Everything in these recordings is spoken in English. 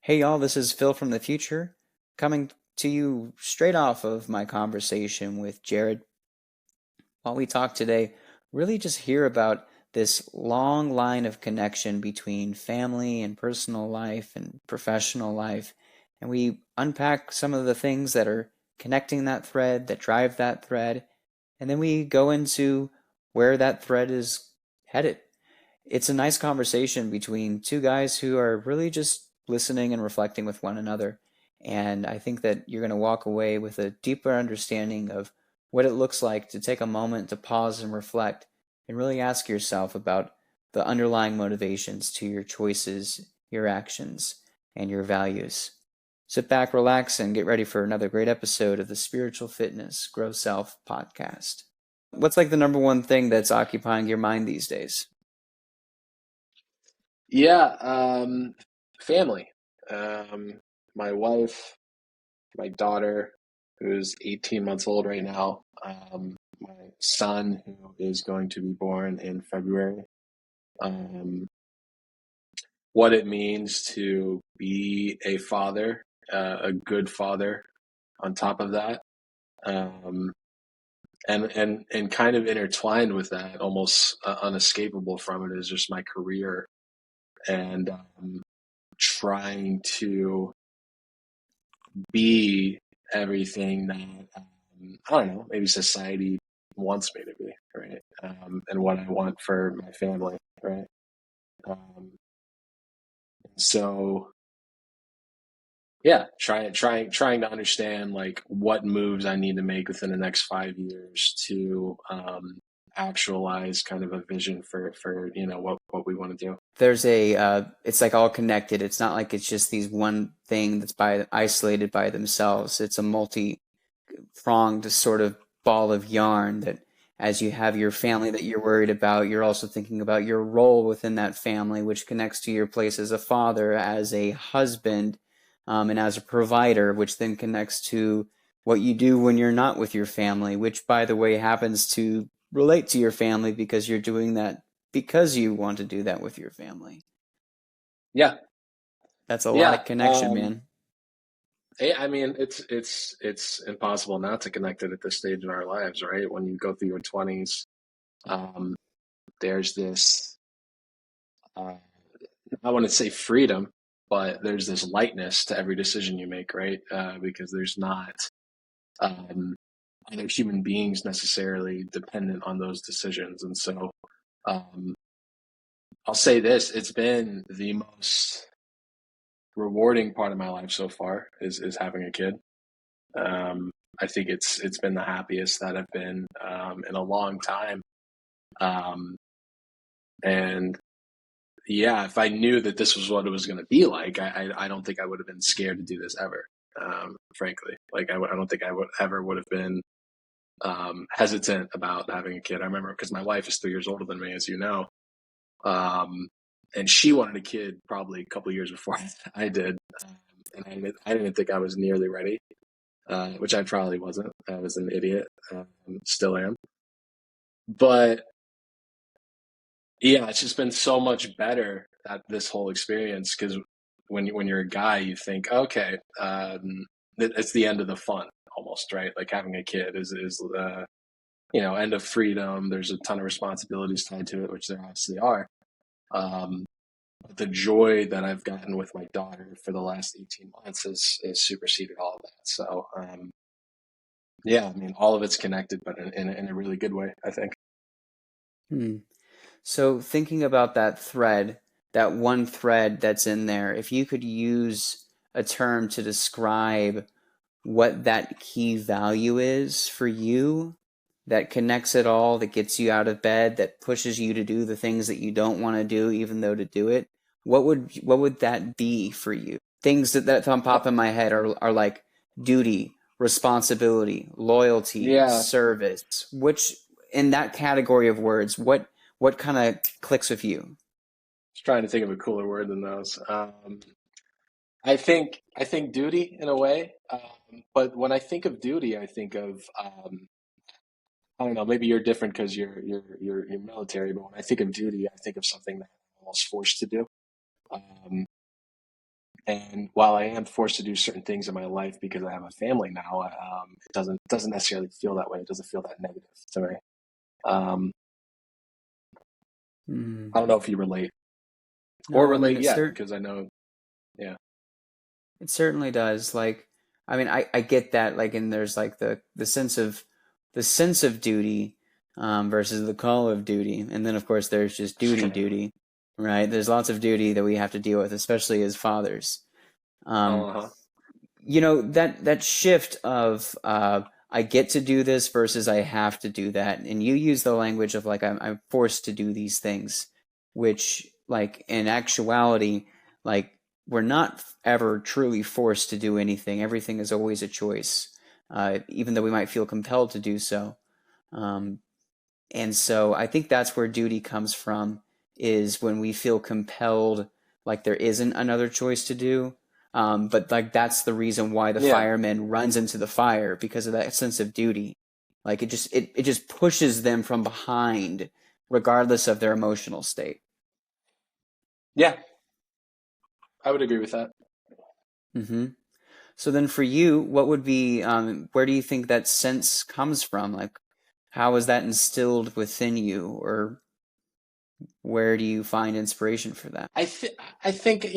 Hey y'all, this is Phil from the future, coming to you straight off of my conversation with Jared. While we talk today, really just hear about this long line of connection between family and personal life and professional life. And we unpack some of the things that are connecting that thread, that drive that thread, and then we go into where that thread is headed. It's a nice conversation between two guys who are really just listening and reflecting with one another. And I think that you're going to walk away with a deeper understanding of what it looks like to take a moment to pause and reflect and really ask yourself about the underlying motivations to your choices, your actions, and your values. Sit back, relax, and get ready for another great episode of the Spiritual Fitness Grow Self podcast. What's like the number one thing that's occupying your mind these days? Yeah, family. My wife, my daughter, who's 18 months old right now, my son, who is going to be born in February, um, what it means to be a father, a good father on top of that. Um, and kind of intertwined with that, almost unescapable from it, is just my career and trying to be everything that I don't know, maybe society wants me to be, right? And what I want for my family, right? Um, so yeah, trying to understand like what moves I need to make within the next 5 years to actualize kind of a vision for what we want to do. There's a it's like all connected. It's not like it's just these one thing that's by isolated by themselves. It's a multi-pronged sort of ball of yarn that as you have your family that you're worried about, you're also thinking about your role within that family, which connects to your place as a father, as a husband, and as a provider, which then connects to what you do when you're not with your family, which, by the way, happens to relate to your family because you're doing that because you want to do that with your family. Yeah, That's a lot yeah. of connection, man. I mean, it's impossible not to connect it at this stage in our lives, right? When you go through your 20s, um, there's this uh, I wouldn't say freedom, but there's this lightness to every decision you make, right? Because there's not um, other human beings necessarily dependent on those decisions, and so um, I'll say this: it's been the most rewarding part of my life so far is having a kid. Um, I think it's been the happiest that I've been in a long time. Um, and yeah, if I knew that this was what it was going to be like, I don't think I would have been scared to do this ever. Frankly, like I don't think I would have been hesitant about having a kid. I remember because my wife is 3 years older than me, as you know, um, and she wanted a kid probably a couple years before I did, and I didn't think I was nearly ready, which I probably wasn't. I was an idiot, still am. But yeah, it's just been so much better at this whole experience because when you're a guy, you think, okay, it's the end of the fun almost, right? Like having a kid is the end of freedom. There's a ton of responsibilities tied to it, which there obviously are. Um, but the joy that I've gotten with my daughter for the last 18 months is superseded all of that. So yeah, I mean, all of it's connected, but in a really good way, I think. Hmm. So thinking about that thread, that one thread that's in there, if you could use a term to describe what that key value is for you, that connects it all, that gets you out of bed, that pushes you to do the things that you don't want to do, even though to do it, what would that be for you? Things that pop in my head are like duty, responsibility, loyalty, Yeah, service. Which in that category of words, what kind of clicks with you? just trying to think of a cooler word than those. I think duty in a way, but when I think of duty, I think of I don't know. Maybe you're different because you're military, but when I think of duty, I think of something that I'm almost forced to do. Um, And while I am forced to do certain things in my life because I have a family now, it doesn't necessarily feel that way. It doesn't feel that negative to me. Um, Mm. I don't know if you relate or No, I mean relate it yet, because I know, yeah, it certainly does. Like, I mean, I get that. Like, and there's like the sense of duty versus the call of duty, and then of course there's just duty, right? There's lots of duty that we have to deal with, especially as fathers. Um, uh huh, that shift of I get to do this versus I have to do that, and you use the language of like I'm forced to do these things, which like in actuality, like we're not ever truly forced to do anything. Everything is always a choice, even though we might feel compelled to do so. Um, and so I think that's where duty comes from, is when we feel compelled, like there isn't another choice to do. But like that's the reason why the yeah, fireman runs into the fire, because of that sense of duty. Like it just pushes them from behind, regardless of their emotional state. yeah. I would agree with that. Hmm. So then for you, what would be, where do you think that sense comes from? Like, how is that instilled within you, or where do you find inspiration for that? I think,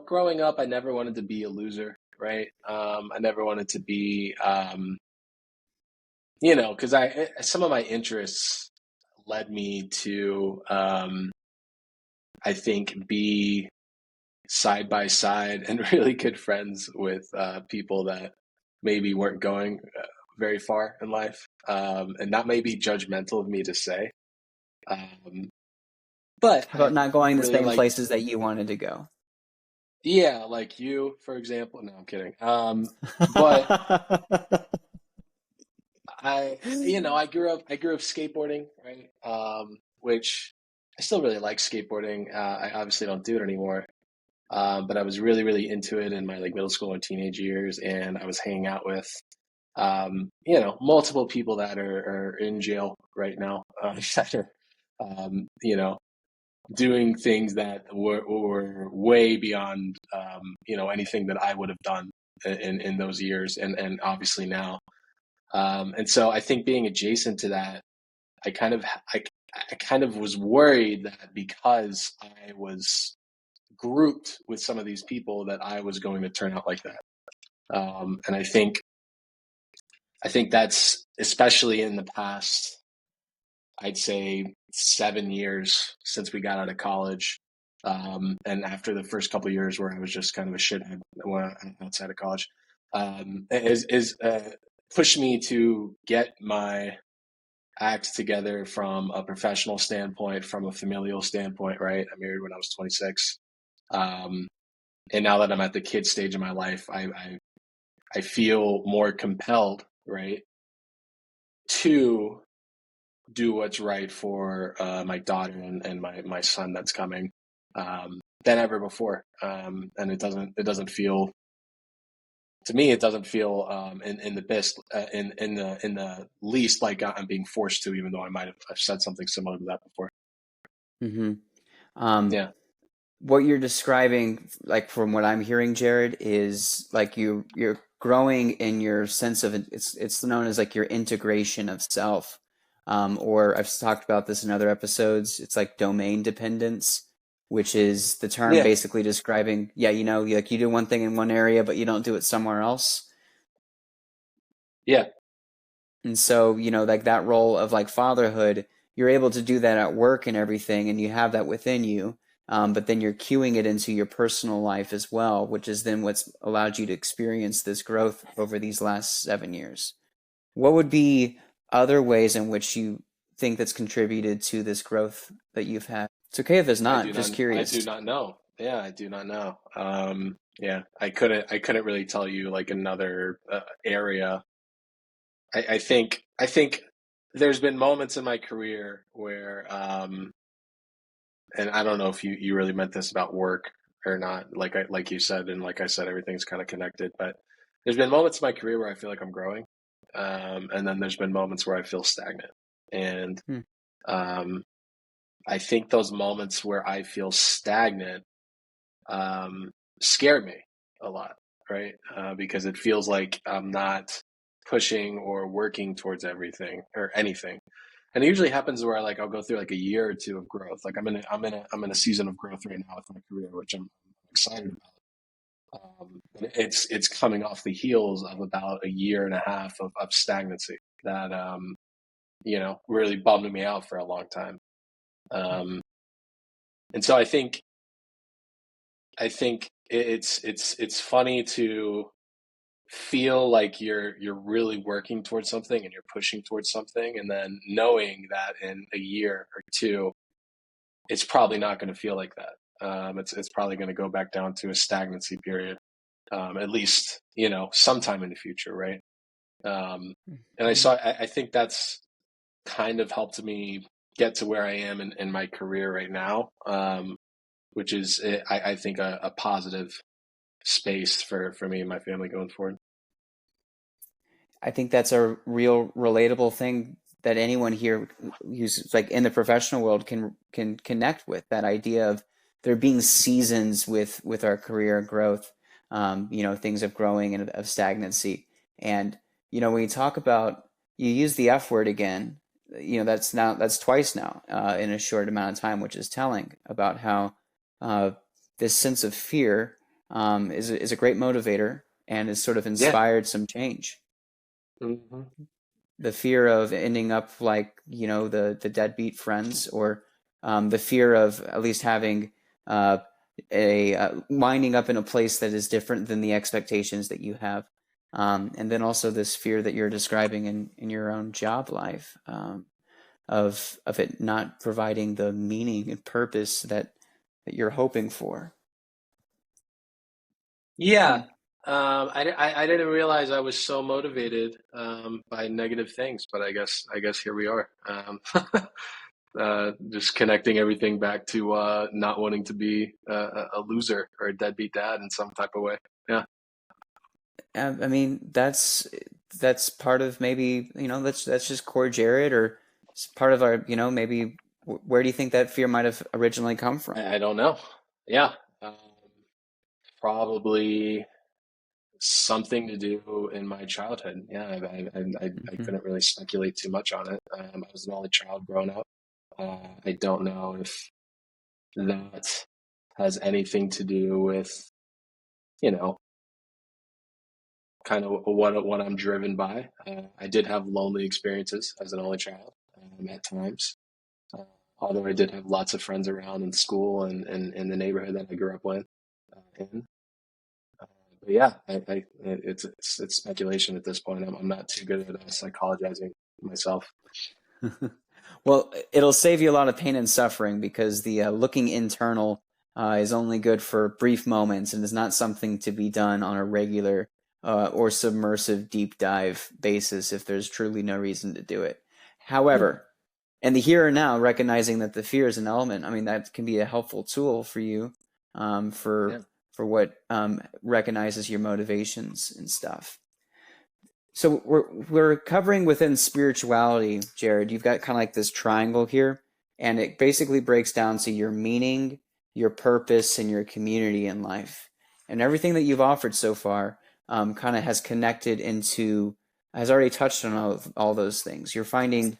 growing up, I never wanted to be a loser, right? I never wanted to be, because some of my interests led me to, I think, be side by side and really good friends with people that maybe weren't going very far in life. And that may be judgmental of me to say. Um, but How about not going the really same like, places that you wanted to go? yeah, like you, for example. No, I'm kidding. But I grew up skateboarding, right? Which I still really like skateboarding. I obviously don't do it anymore. But I was really, really into it in my like middle school and teenage years, and I was hanging out with, multiple people that are in jail right now, that are, doing things that were way beyond, anything that I would have done in those years, and obviously now. And so I think being adjacent to that, I kind of, I, I kind of was worried that because I was grouped with some of these people that I was going to turn out like that. And I think that's especially in the past, I'd say 7 years since we got out of college. And after the first couple of years where I was just kind of a shithead outside of college, is pushed me to get my act together from a professional standpoint, from a familial standpoint. Right, I married when I was 26. Um, and now that I'm at the kid stage of my life, I feel more compelled, right, to do what's right for my daughter and my son that's coming, than ever before. And it doesn't feel, to me, it doesn't feel, in the best, in the least, like I'm being forced to, even though I've said something similar to that before. Hmm. Um, Yeah, what you're describing, like from what I'm hearing, Jared, is like you're growing in your sense of it's known as like your integration of self, or I've talked about this in other episodes. It's like domain dependence, which is the term yeah, basically describing, yeah, like you do one thing in one area, but you don't do it somewhere else. yeah, And so, like that role of like fatherhood, you're able to do that at work and everything, and you have that within you. But then you're cueing it into your personal life as well, which is then what's allowed you to experience this growth over these last 7 years. What would be other ways in which you think that's contributed to this growth that you've had? It's okay if it's not, just I curious. do not know. Yeah, I do not know. Yeah, I couldn't really tell you like another area. I think there's been moments in my career where, and I don't know if you really meant this about work or not, like you said, and like I said, everything's kind of connected. But there's been moments in my career where I feel like I'm growing, and then there's been moments where I feel stagnant. And Hmm. um, I think those moments where I feel stagnant, um, scare me, a lot, right? Because it feels like I'm not pushing or working towards everything or anything. And it usually happens where like I'll go through like a year or two of growth. Like I'm in a season of growth right now with my career, which I'm excited about. And it's coming off the heels of about a year and a half of stagnancy that really bummed me out for a long time. Um, and so I think it's funny to feel like you're really working towards something and you're pushing towards something, and then knowing that in a year or two, it's probably not going to feel like that. It's probably going to go back down to a stagnancy period, at least sometime in the future, right? And I Mhm. saw I think that's kind of helped me get to where I am in my career right now, which is I think a positive space for me and my family going forward. I think that's a real relatable thing that anyone here who's like in the professional world can connect with. That idea of there being seasons with our career growth, things of growing and of stagnancy. And when you talk about you use the F word again, that's twice now in a short amount of time, which is telling about how uh, this sense of fear is a great motivator and has sort of Yeah. inspired some change. Hmm. The fear of ending up like the deadbeat friends, or the fear of at least having a winding up in a place that is different than the expectations that you have, and then also this fear that you're describing in your own job life, of it not providing the meaning and purpose that you're hoping for. Yeah. I didn't realize I was so motivated by negative things, but I guess here we are. Just connecting everything back to not wanting to be a loser or a deadbeat dad in some type of way. Yeah. I mean, that's part of maybe, that's just core Jared, or it's part of our, maybe where do you think that fear might have originally come from? I don't know. Yeah. Um, Probably something to do in my childhood. Yeah. I Hmm. couldn't really speculate too much on it. I was an only child growing up. I don't know if that has anything to do with, you know, kind of what I'm driven by. I did have lonely experiences as an only child at times, uh, although I did have lots of friends around in school and in the neighborhood that I grew up with. In. But yeah, it's speculation at this point. I'm not too good at psychologizing myself. Well, it'll save you a lot of pain and suffering, because the looking internal is only good for brief moments and is not something to be done on a regular or submersive deep dive basis if there's truly no reason to do it. Yeah, However, and the here and now, recognizing that the fear is an element, I mean, that can be a helpful tool for you, um, yeah. for for what recognizes your motivations and stuff. So we're covering within spirituality, Jared. You've got kind of like this triangle here, and it basically breaks down to your meaning, your purpose, and your community in life. And everything that you've offered so far kind of has connected into, has already touched on all those things. You're finding,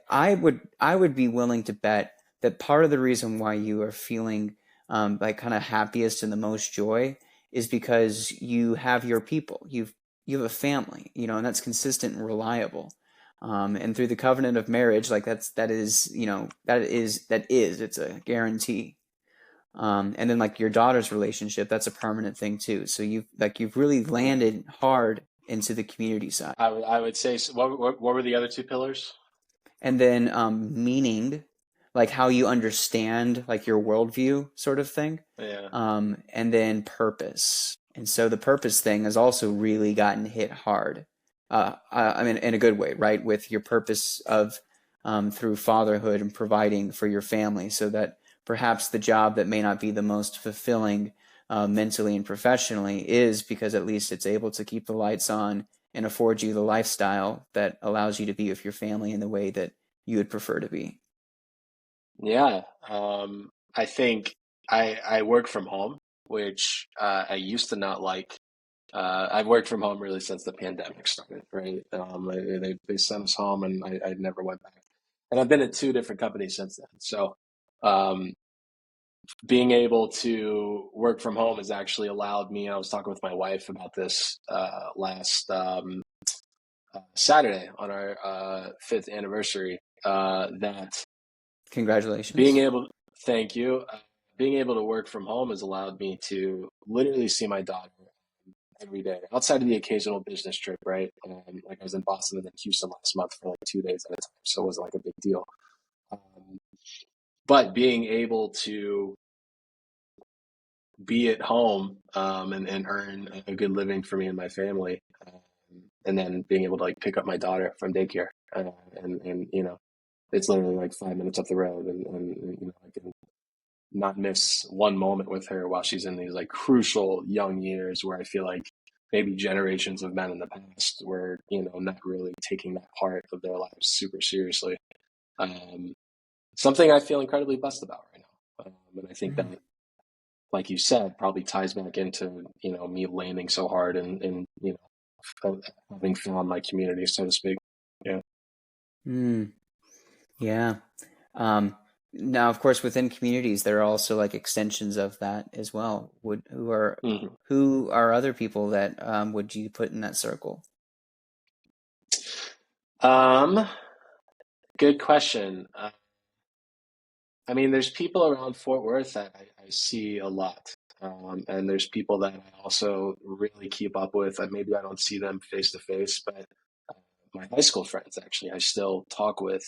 I would be willing to bet that part of the reason why you are feeling like kind of happiest and the most joy is because you have your people. You have a family, and that's consistent and reliable. And through the covenant of marriage, like it's a guarantee. And then like your daughter's relationship, that's a permanent thing too. So you've really Yeah. landed hard into the community side. I would say, what were the other two pillars? And then meaning, like how you understand like your worldview sort of thing. Yeah. And then purpose. And so the purpose thing has also really gotten hit hard. I mean, in a good way, right? With your purpose of through fatherhood and providing for your family, so that perhaps the job that may not be the most fulfilling mentally and professionally is because at least it's able to keep the lights on and afford you the lifestyle that allows you to be with your family in the way that you would prefer to be. Yeah. I think I work from home. which I used to not like. I've worked from home really since the pandemic started, right? They sent us home, and I never went back. And I've been at two different companies since then. So um, being able to work from home has actually allowed me. I was talking with my wife about this last Saturday on our fifth anniversary. That being Congratulations. able, thank you, being able to work from home has allowed me to literally see my daughter every day, outside of the occasional business trip, right? Like I was in Boston and then Houston last month for like 2 days at a time, so it wasn't like a big deal. Um, but being able to be at home and earn a good living for me and my family, and then being able to like pick up my daughter from daycare, and it's literally like 5 minutes up the road, and I can not miss one moment with her while she's in these like crucial young years where I feel like maybe generations of men in the past were, not really taking that part of their lives super seriously. Um, Something I feel incredibly blessed about right now. And I think that, Mm. like you said, probably ties back into, me landing so hard and having found my community, so to speak. Yeah. Mm. Yeah. Um, Now, of course, within communities, there are also like extensions of that as well. Mhm. Who are other people that would you put in that circle? Um, Good question. I mean, there's people around Fort Worth that I see a lot. And there's people that I also really keep up with. Maybe I don't see them face to face, but uh, my high school friends, actually, I still talk with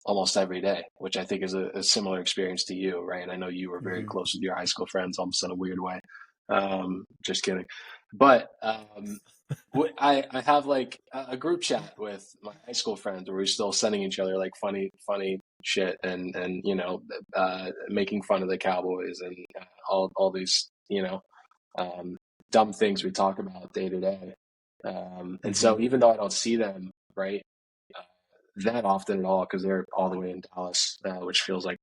almost every day, which I think is a similar experience to you, right? And I know you were very Hmm. close with your high school friends, almost in a weird way. Just kidding. But I have like a group chat with my high school friends where we're still sending each other like funny shit and making fun of the Cowboys and all these um, dumb things we talk about day to day. And Hmm. so even though I don't see them right uh, that often at all because they're all the way in Dallas, which feels like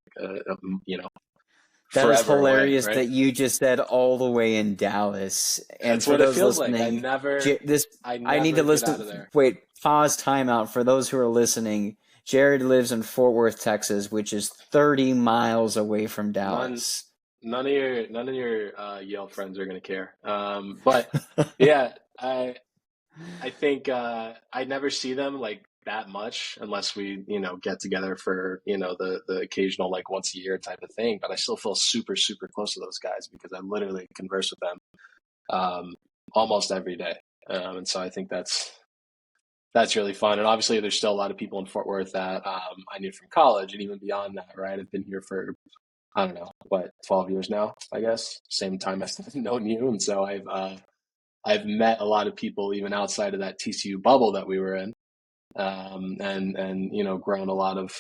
That is forever away, hilarious right? that you just said all the way in Dallas. And That's for what it those feels like. listening, this I I need to never get out listen. of there. Wait, pause, timeout. For those who are listening, Jared lives in Fort Worth, Texas, which is 30 miles away from None, Dallas. none of your Yale friends are gonna care. But yeah, I think I never see them like that much unless we get together for the occasional like once a year type of thing. But I still feel super close to those guys because I literally converse with them um, almost every day. And so I think that's really fun. And obviously, there's still a lot of people in Fort Worth that I knew from college and even beyond that. Right, I've been here for I don't know what 12 years now, I guess. Same time I've known you, and so I've met a lot of people even outside of that TCU bubble that we were in, and grown a lot of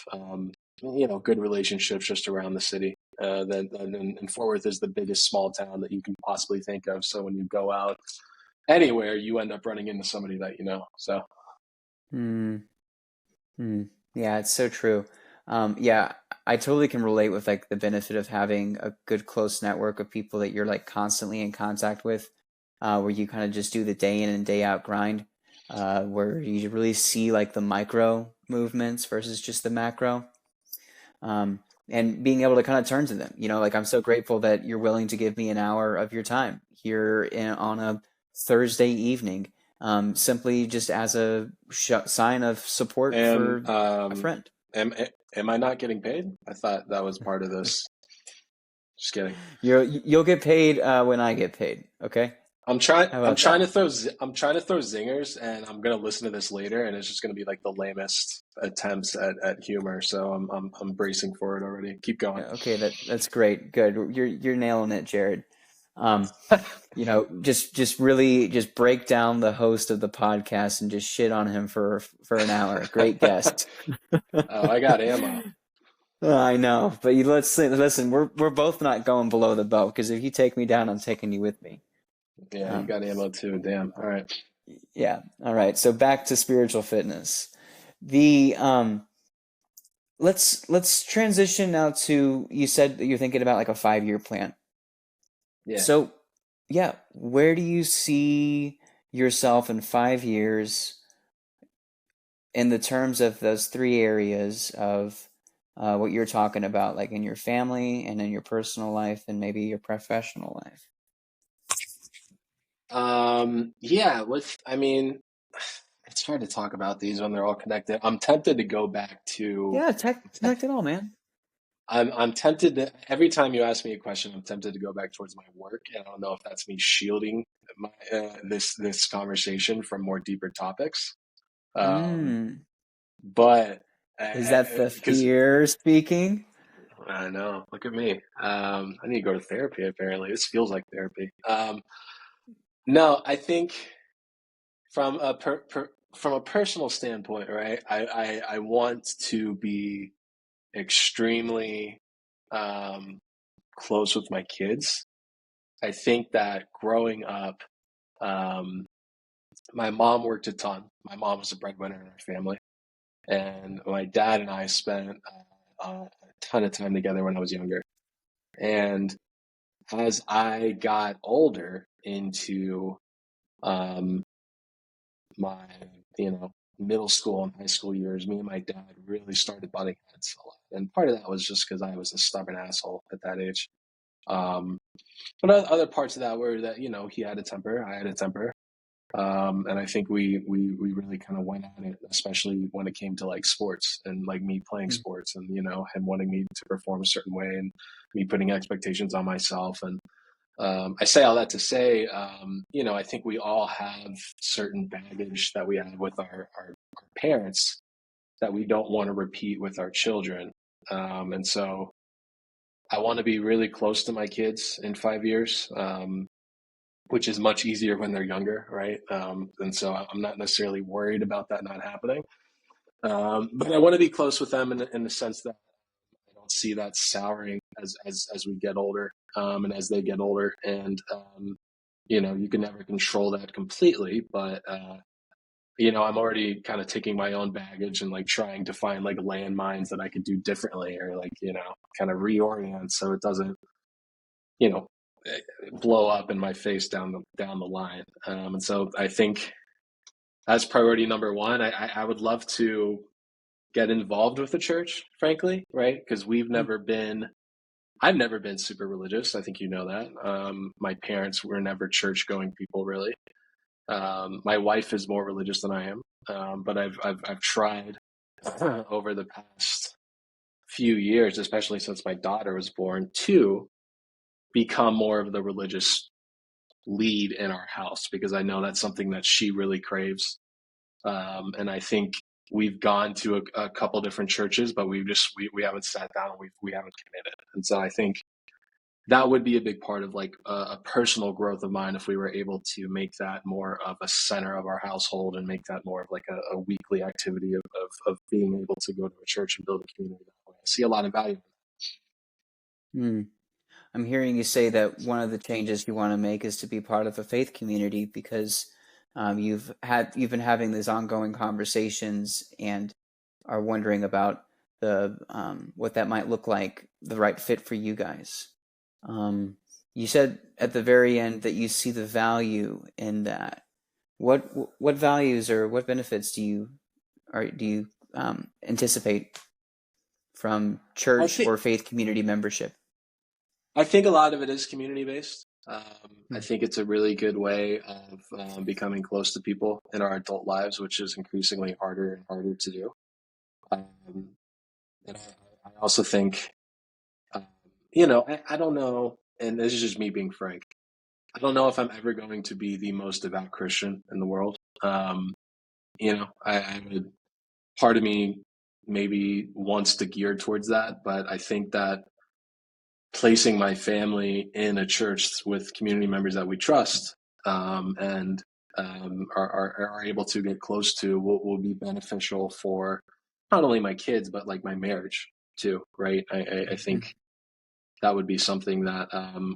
good relationships just around the city. And Fort Worth is the biggest small town that you can possibly think of. So when you go out anywhere, you end up running into somebody that you know. So Hmm. Hmm. Yeah, it's so true. Yeah, I totally can relate with like the benefit of having a good close network of people that you're like constantly in contact with, where you kind of just do the day in and day out grind, where you really see like the micro movements versus just the macro, and being able to kind of turn to them. Like I'm so grateful that you're willing to give me an hour of your time here on a Thursday evening, simply just as a sign of support and for a friend. am am I not getting paid? I thought that was part of this. Just kidding. You'll get paid when I get paid. Okay, I'm trying. how I'm about trying to that? throw. I'm trying to throw zingers, and I'm gonna listen to this later, and it's just gonna be like the lamest attempts at humor. So I'm bracing for it already. Keep going. Yeah, okay, that's great. Good. You're nailing it, Jared. Um, just really just break down the host of the podcast and just shit on him for an hour. Great guest. Oh, I got ammo. I know, but listen. We're both not going below the belt because if you take me down, I'm taking you with me. Yeah, you Um, got ammo too. Damn. All right. yeah. All right. So back to spiritual fitness. The let's transition now to, you said that you're thinking about like a 5-year plan. Yeah. So, yeah, where do you see yourself in 5 years in the terms of those three areas of what you're talking about, like in your family and in your personal life and maybe your professional life? Yeah, I mean, it's hard to talk about these when they're all connected. I'm tempted to go back to, Yeah, connect it all, man. I'm tempted to, every time you ask me a question, I'm tempted to go back towards my work. And I don't know if that's me shielding this conversation from more deeper topics. Um, Mm. but Is that the because fear speaking? I know, look at me. I need to go to therapy, apparently. This feels like therapy. No, I think from from a personal standpoint, right? I want to be extremely um, close with my kids. I think that growing up, um, my mom worked a ton. My mom was a breadwinner in our family, and my dad and I spent a ton of time together when I was younger. And as I got older into um, my, middle school and high school years, me and my dad really started butting heads a lot. And part of that was just because I was a stubborn asshole at that age. Um, but other parts of that were that, he had a temper, I had a temper. And I think we really kind of went at it, especially when it came to like sports and like me playing Mm. sports and, him wanting me to perform a certain way and me putting expectations on myself. And I say all that to say, I think we all have certain baggage that we have with our parents that we don't want to repeat with our children. And so I want to be really close to my kids in 5 years, which is much easier when they're younger, right? And so I'm not necessarily worried about that not happening. But I want to be close with them in the sense that I don't see that souring as we get older, and as they get older. And you can never control that completely, but I'm already kind of taking my own baggage and like trying to find like landmines that I could do differently or like kind of reorient so it doesn't you know blow up in my face down the line. And so I think that's priority number one. I would love to get involved with the church, frankly, right? Because Mm. I've never been super religious. I think you know that. My parents were never church going people, really. My wife is more religious than I am, but I've tried over the past few years, especially since my daughter was born, to become more of the religious lead in our house because I know that's something that she really craves. And I think we've gone to a couple different churches, but we haven't sat down. We haven't committed, and so I think that would be a big part of like a personal growth of mine if we were able to make that more of a center of our household and make that more of like a weekly activity of being able to go to a church and build a community that way. I see a lot of value. Mm. I'm hearing you say that one of the changes you want to make is to be part of a faith community because you've been having these ongoing conversations and are wondering about the what that might look like, the right fit for you guys. Um, you said at the very end that you see the value in that. What values or what benefits do you anticipate from I church think or faith community membership? I think a lot of it is community based. I Hmm. think it's a really good way of becoming close to people in our adult lives, which is increasingly harder and harder to do. Um, and I also think, um, I don't know, and this is just me being frank. I don't know if I'm ever going to be the most devout Christian in the world. I would, part of me maybe wants to gear towards that, but I think that placing my family in a church with community members that we trust and are able to get close to will be beneficial for not only my kids but like my marriage too, right? I think that would be something that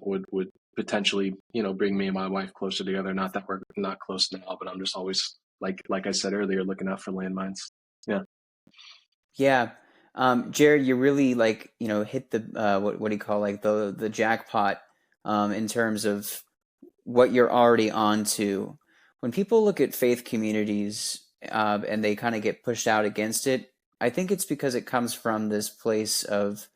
would potentially bring me and my wife closer together. Not that we're not close now, but I'm just always like I said earlier, looking out for landmines. Yeah. Yeah. Jared, you really hit the what do you call like the jackpot in terms of what you're already onto. When people look at faith communities and they kind of get pushed out against it, I think it's because it comes from this place of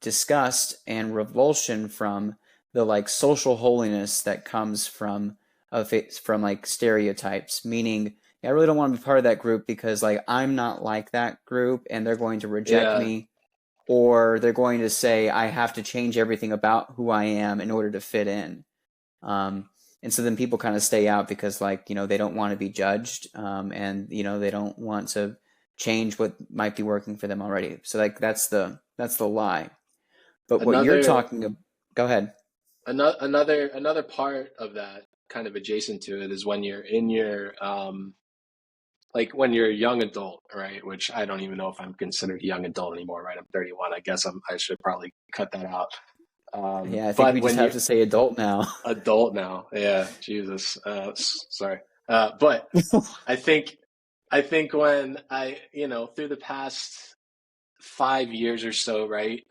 disgust and revulsion from the like social holiness that comes from like stereotypes, meaning I really don't want to be part of that group because like I'm not like that group and they're going to reject Yeah. me, or they're going to say I have to change everything about who I am in order to fit in. And so then people kind of stay out because like, they don't want to be judged, and they don't want to change what might be working for them already. So like that's the lie. But what you're Another talking about, go ahead. another part of that, kind of adjacent to it, is when you're in your like when you're a young adult, right? Which I don't even know if I'm considered a young adult anymore, right? I'm 31. I guess I should probably cut that out. Yeah, I think we But just when have you're to say adult now. adult now, yeah, Jesus, sorry. But I think when through the past 5 years or so, right,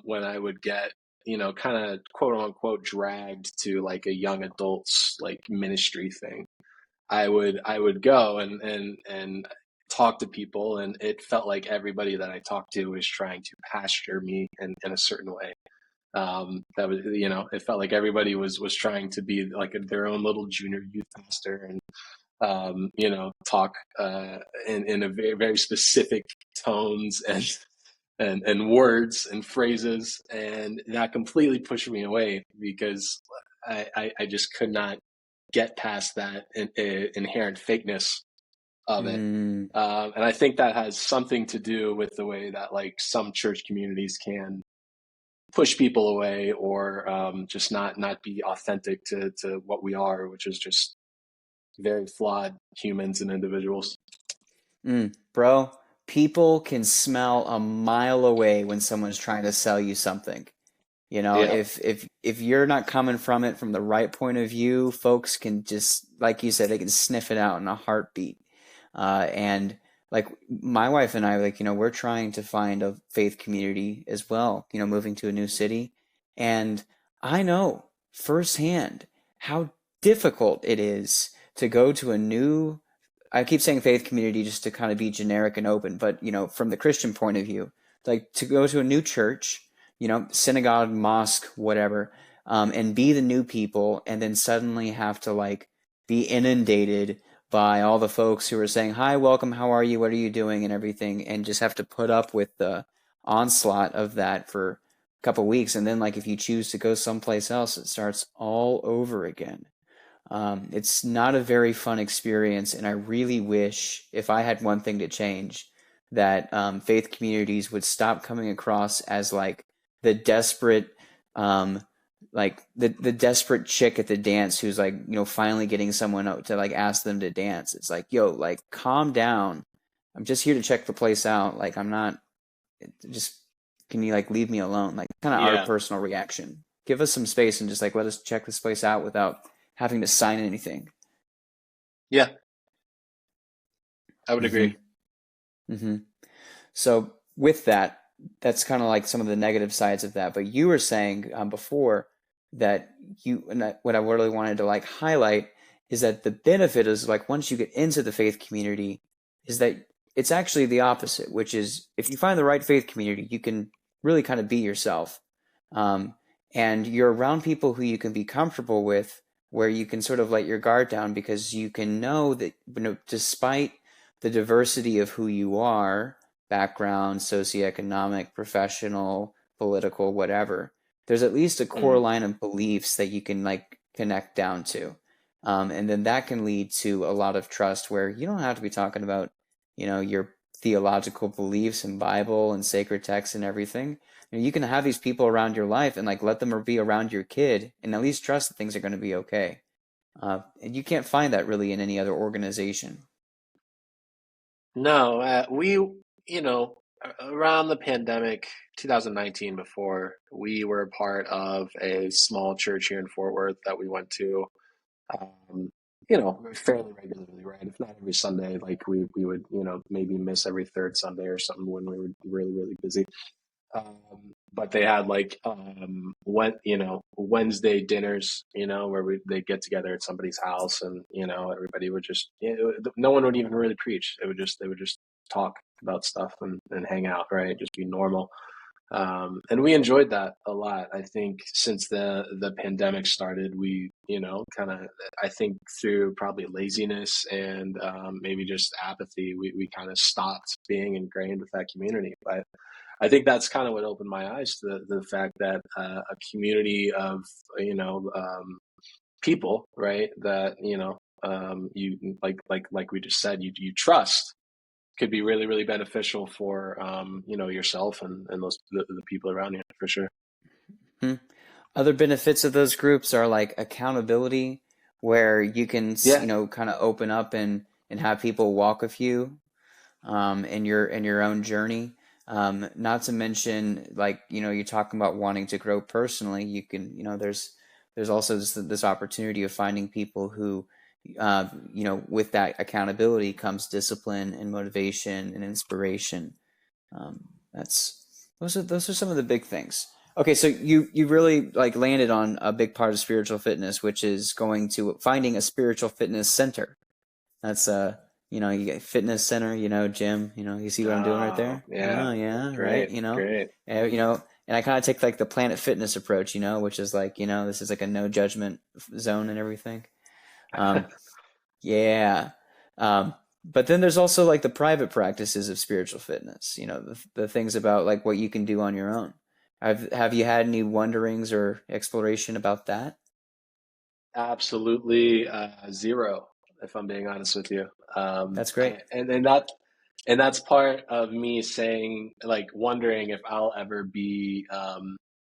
when I would get, kind of quote unquote dragged to like a young adults like ministry thing, I would go and talk to people, and it felt like everybody that I talked to was trying to pasture me in a certain way. That was, it felt like everybody was trying to be like their own little junior youth pastor, and talk in a very, very specific tones and words and phrases, and that completely pushed me away because I just could not get past that inherent fakeness of it. Mm, And I think that has something to do with the way that like some church communities can push people away, or just not be authentic to what we are, which is just very flawed humans and individuals. bro, people can smell a mile away when someone's trying to sell you something. Yeah. If you're not coming from it from the right point of view, folks can just, like you said, they can sniff it out in a heartbeat. And like my wife and I, like, we're trying to find a faith community as well, moving to a new city. And I know firsthand how difficult it is to go to a new, I keep saying faith community just to kind of be generic and open, but, from the Christian point of view, like to go to a new church, synagogue, mosque, whatever, and be the new people, and then suddenly have to like be inundated by all the folks who are saying, "Hi, welcome, how are you? What are you doing?" and everything, and just have to put up with the onslaught of that for a couple weeks, and then like if you choose to go someplace else, it starts all over again. It's not a very fun experience, and I really wish, if I had one thing to change, that faith communities would stop coming across as like the desperate, um, like the desperate chick at the dance who's like, finally getting someone out to like ask them to dance. It's like, yo, like calm down. I'm just here to check the place out. Like I'm not just. Can you like leave me alone? Like kind of our Yeah. personal reaction. Give us some space and just like let us check this place out without having to sign anything. Yeah. I would Hmm. agree. Hmm. So with that, that's kind of like some of the negative sides of that. But you were saying before that what I really wanted to like highlight is that the benefit is like once you get into the faith community, is that it's actually the opposite, which is if you find the right faith community, you can really kind of be yourself. Um, and you're around people who you can be comfortable with, where you can sort of let your guard down because you can know that despite the diversity of who you are, background, socioeconomic, professional, political, whatever, there's at least a core Mm. line of beliefs that you can like connect down to. And then that can lead to a lot of trust where you don't have to be talking about, your theological beliefs and Bible and sacred texts and everything. You can have these people around your life and like let them be around your kid and at least trust that things are going to be okay. And you can't find that really in any other organization. No, around the pandemic, 2019, before, we were part of a small church here in Fort Worth that we went to, um, fairly regularly, right? If not every Sunday, like we would, maybe miss every third Sunday or something when we were really, really busy. Um, but they had like Wednesday dinners, where they get together at somebody's house, and everybody would just, no one would even really preach. They would just talk about stuff and hang out, right? Just be normal. And we enjoyed that a lot. I think since the pandemic started, we, kind of, I think through probably laziness and maybe just apathy, we kind of stopped being ingrained with that community. But I think that's kind of what opened my eyes to the fact that a community of, people, right, that, you like we just said, you trust, could be really, really beneficial for yourself and the people around you, for sure. Hmm. Other benefits of those groups are like accountability, where you can, Yeah, kind of open up and have people walk with you in your own journey. Not to mention, like, you're talking about wanting to grow personally. You can, there's also this opportunity of finding people who, with that accountability comes discipline and motivation and inspiration. That's those are some of the big things. Okay, so you really like landed on a big part of spiritual fitness, which is going to finding a spiritual fitness center. That's you get fitness center, gym, you see what I'm doing right oh there? yeah, Oh yeah, right, great, great. and I kind of take like the Planet Fitness approach, which is like, this is like a no judgment zone and everything. Um, yeah. But then there's also like the private practices of spiritual fitness, the things about like what you can do on your own. Have you had any wonderings or exploration about that? Absolutely zero, if I'm being honest with you. That's great. And that's part of me saying, like, wondering if I'll ever be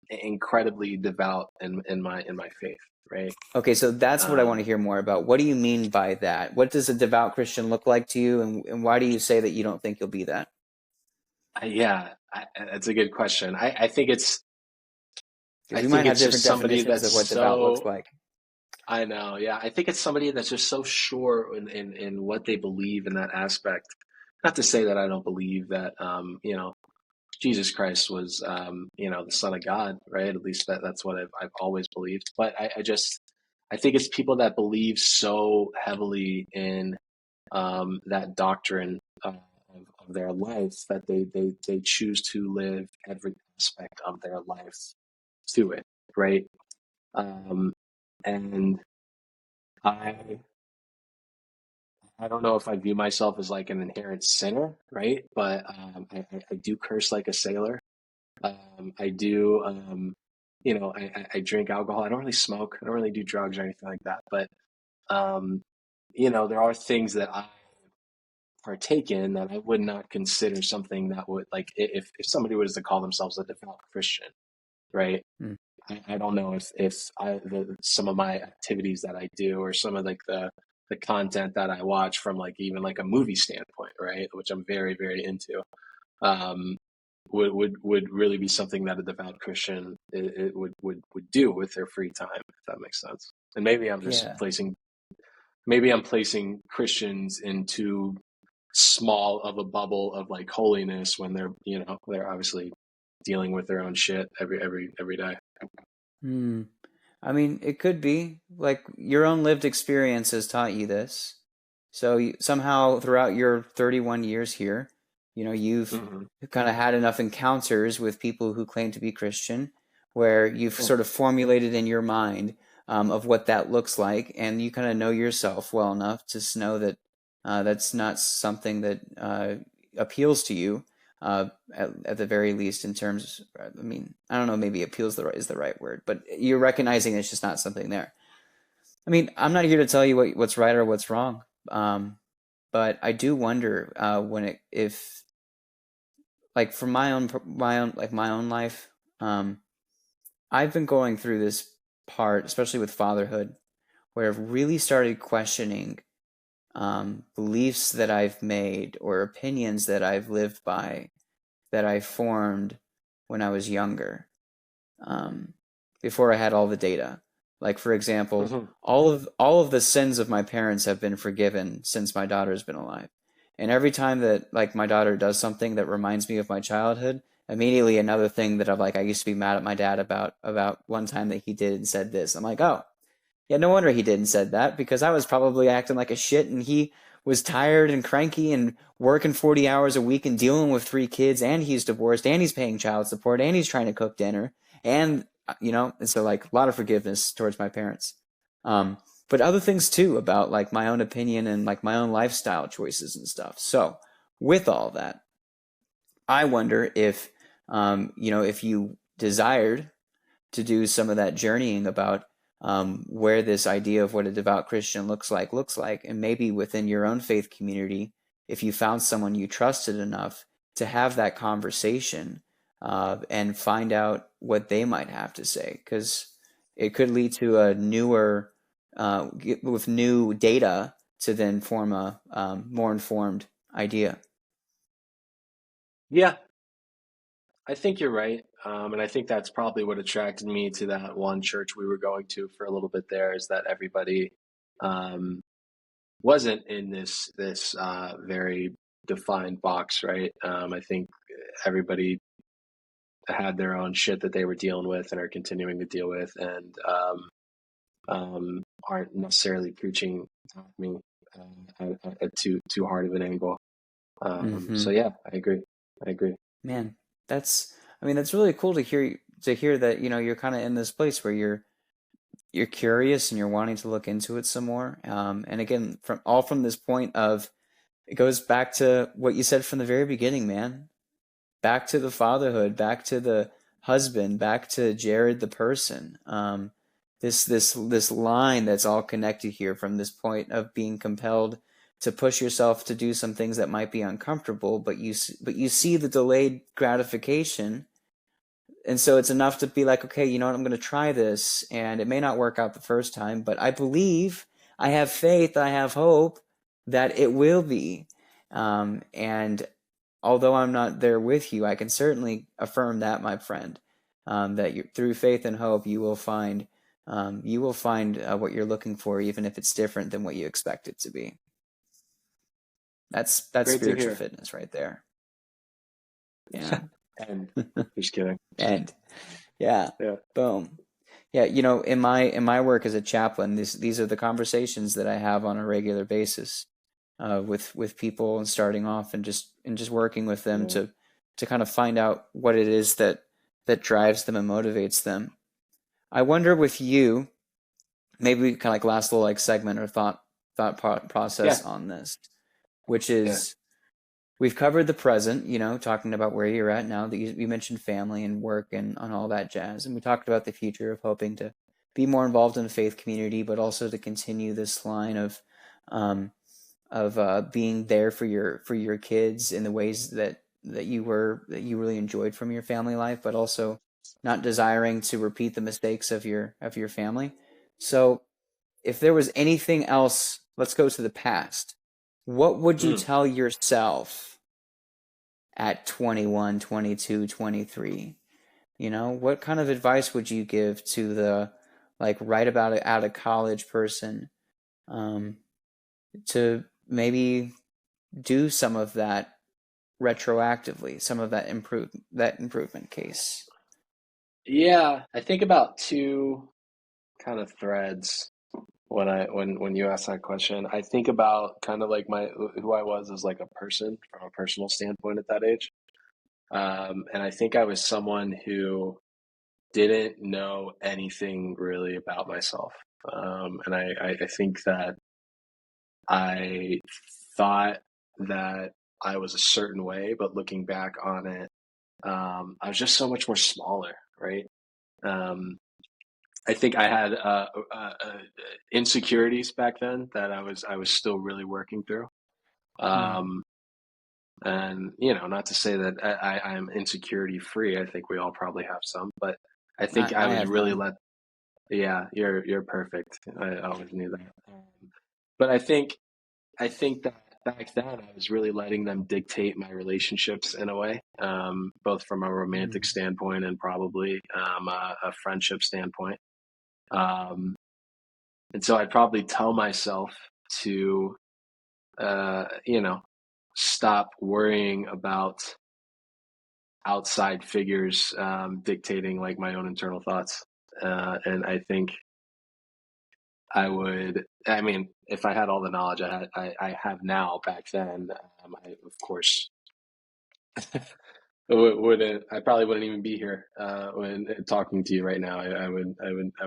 incredibly devout in my faith, right? Okay, so that's what I want to Um, hear more about. What do you mean by that? What does a devout Christian look like to you, and why do you say that you don't think you'll be that? yeah, that's a good question. I think it's Because I we might think have it's different just somebody definitions that's of what devout looks so. like. I know, yeah. I think it's somebody that's just so sure in what they believe in that aspect. Not to say that I don't believe that, Jesus Christ was, the Son of God, right? At least that's what I've always believed. But I think it's people that believe so heavily in that doctrine of their life that they choose to live every aspect of their life to it, right? Um, and I I don't know if I view myself as like an inherent sinner, right? But I do curse like a sailor. I do, I drink alcohol. I don't really smoke. I don't really do drugs or anything like that. But, um, there are things that I partake in that I would not consider something that would, like, if somebody was to call themselves a devout Christian, right? Hmm. I don't know if some of my activities that I do, or some of like the content that I watch from like even like a movie standpoint, right? Which I'm very, very into. Um, would really be something that a devout Christian it would do with their free time, if that makes sense. And Yeah. maybe I'm placing Christians into small of a bubble of like holiness when they're obviously dealing with their own shit every day. Hmm. I mean, it could be like your own lived experience has taught you this. So somehow throughout your 31 years here, you've Hmm. kind of had enough encounters with people who claim to be Christian where you've sort of formulated in your mind of what that looks like, and you kind of know yourself well enough to know that that's not something that appeals to you. At the very least, in terms, I mean, I don't know, maybe appeals is the right word, but you're recognizing it's just not something there. I mean, I'm not here to tell you what's right or what's wrong, but I do wonder when if like for my own life, um, I've been going through this part, especially with fatherhood, where I've really started questioning beliefs that I've made or opinions that I've lived by that I formed when I was younger, um, before I had all the data. Like for example, Hmm. all of the sins of my parents have been forgiven since my daughter's been alive. And every time that like my daughter does something that reminds me of my childhood, immediately another thing that I used to be mad at my dad about one time that he did and said this. I'm like, oh, yeah, no wonder he did and said that because I was probably acting like a shit and he was tired and cranky and working 40 hours a week and dealing with three kids and he's divorced and he's paying child support and he's trying to cook dinner and and so like a lot of forgiveness towards my parents. Um, but other things too about like my own opinion and like my own lifestyle choices and stuff. So with all that, I wonder if if you desired to do some of that journeying about where this idea of what a devout Christian looks like, and maybe within your own faith community, if you found someone you trusted enough to have that conversation and find out what they might have to say, because it could lead to a newer, with new data to then form a more informed idea. Yeah, I think you're right. And I think that's probably what attracted me to that one church we were going to for a little bit there, is that everybody um, wasn't in this very defined box, right? I think everybody had their own shit that they were dealing with and are continuing to deal with, and aren't necessarily preaching at me at too hard of an angle. So Hmm. yeah, I agree. I agree. Man, that's really cool to hear that, you're kind of in this place where you're curious and you're wanting to look into it some more. And again, from this point of it goes back to what you said from the very beginning, man. Back to the fatherhood, back to the husband, back to Jared the person. This line that's all connected here from this point of being compelled to push yourself to do some things that might be uncomfortable, but you see the delayed gratification, and so it's enough to be like, okay, you know what, I'm going to try this, and it may not work out the first time, but I believe, I have faith, I have hope that it will be. And although I'm not there with you, I can certainly affirm that, my friend, that through faith and hope, you will find what you're looking for, even if it's different than what you expect it to be. That's Great to spiritual hear. fitness right there. Yeah. And just kidding. And yeah, Yeah. boom. Yeah, in my work as a chaplain, these are the conversations that I have on a regular basis with people and starting off and just working with them Yeah. to kind of find out what it is that drives them and motivates them. I wonder with you, maybe we kind of like last little like segment or process Yeah. on this, which Yeah. is we've covered the present, talking about where you're at now. That you mentioned family and work and on all that jazz, and we talked about the future of hoping to be more involved in the faith community, but also to continue this line um, of being there for your kids in the ways that you really enjoyed from your family life, but also not desiring to repeat the mistakes of your family. So, if there was anything else, let's go to the past. What would you Mm. tell yourself at 21, 22, 23? What kind of advice would you give to the like right about it out of college person um, to maybe do some of that retroactively, some of that improvement case? Yeah, I think about two kind of threads when you ask that question. I think about kind of like my who I was as like a person from a personal standpoint at that age. And I think I was someone who didn't know anything really about myself. And I think that I thought that I was a certain way, but looking back on it, I was just so much more smaller, right? Um, I think I had insecurities back then that I was still really working through. Hmm. Um, and not to say that I'm insecurity free. I think we all probably have some, but I I, think I I was have really none. let. Yeah, you're perfect. I always knew that. But I think that back then I was really letting them dictate my relationships in a way, both from a romantic Mm. standpoint and probably a friendship standpoint. Um, and so I'd probably tell myself to, uh, you know, stop worrying about outside figures dictating like my own internal thoughts. And I think I would. I mean, if I had all the knowledge I have now back then, I of course wouldn't. I probably wouldn't even be here when talking to you right now. I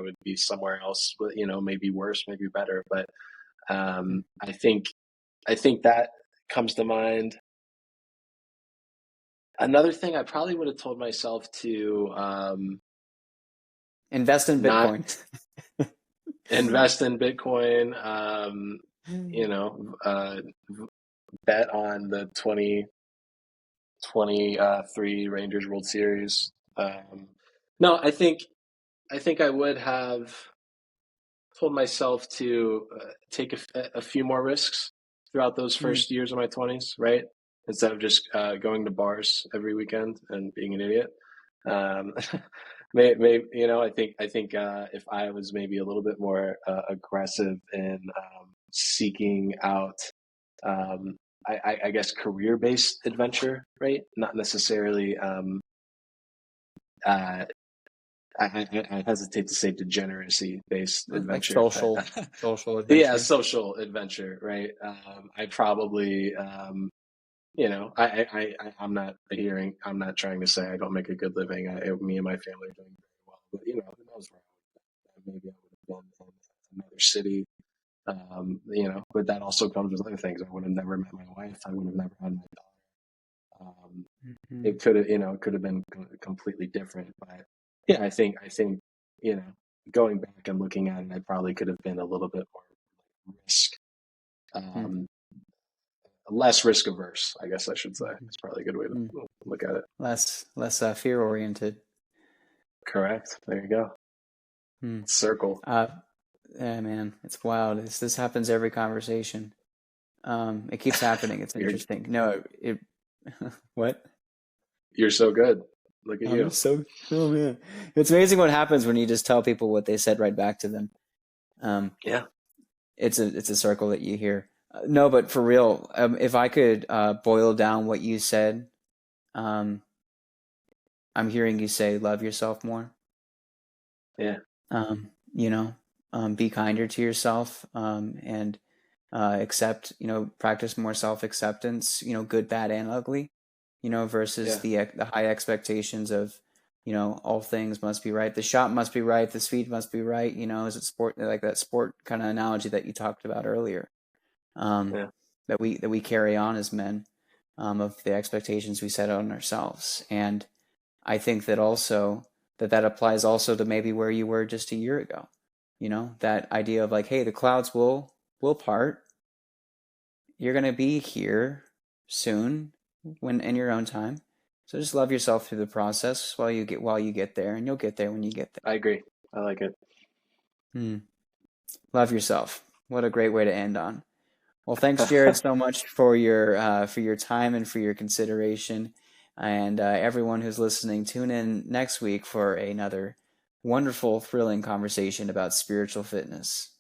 would be somewhere else. You know, maybe worse, maybe better. But I think that comes to mind. Another thing I probably would have told myself to Invest in not Bitcoin. invest in Bitcoin. You know, bet on the 2023 Rangers World Series. No, I think I would have told myself to take a few more risks throughout those Mm. first years of my 20s, right? Instead of just going to bars every weekend and being an idiot. Um, you know, I think if I was maybe a little bit more aggressive in seeking out, um, I guess, career-based adventure, right? Not necessarily. Uh, I hesitate to say degeneracy-based Like adventure, but social yeah, adventure. social adventure, right? I probably, you know, I'm not hearing, I'm not trying to say I don't make a good living. Me and my family are doing very well, but you know, who knows where I would have been. Maybe I would have been in another city, you know, but that also comes with other things. I would have never met my wife. I would have never had my daughter. Mhm. It could have, you know, it could have been completely different, but yeah, I think, you know, going back and looking at it, I probably could have been a little bit more risk, Mm. um, less risk averse, I guess I should say. Mhm. It's probably a good way to Mm. look at it. Less fear oriented. Correct. There you go. Mm. Circle. Uh, yeah, man, it's wild. This happens every conversation. It keeps happening. It's You're interesting. No, what? you're so good. Look at I'm you. just so, oh man, it's amazing what happens when you just tell people what they said right back to them. Um, Yeah. it's a circle that you hear. No, but for real, if I could boil down what you said, um, I'm hearing you say love yourself more. Yeah. You know, be kinder to yourself, and accept, practice more self-acceptance, good, bad, and ugly, versus Yeah. the high expectations of, all things must be right. The shot must be right. The speed must be right. Is it sport, like that sport kind of analogy that you talked about earlier, um, Yeah. that we carry on as men, of the expectations we set on ourselves. And I think that also that applies also to maybe where you were just a year ago. That idea of like, hey, the clouds will part. You're gonna be here soon, when in your own time. So just love yourself through the process while you get there, and you'll get there when you get I agree. I like it. there. Love yourself. What a great way to end on. Well, thanks, Jared, so much for your time and for your consideration. And everyone who's listening, tune in next week for another wonderful, thrilling conversation about spiritual fitness.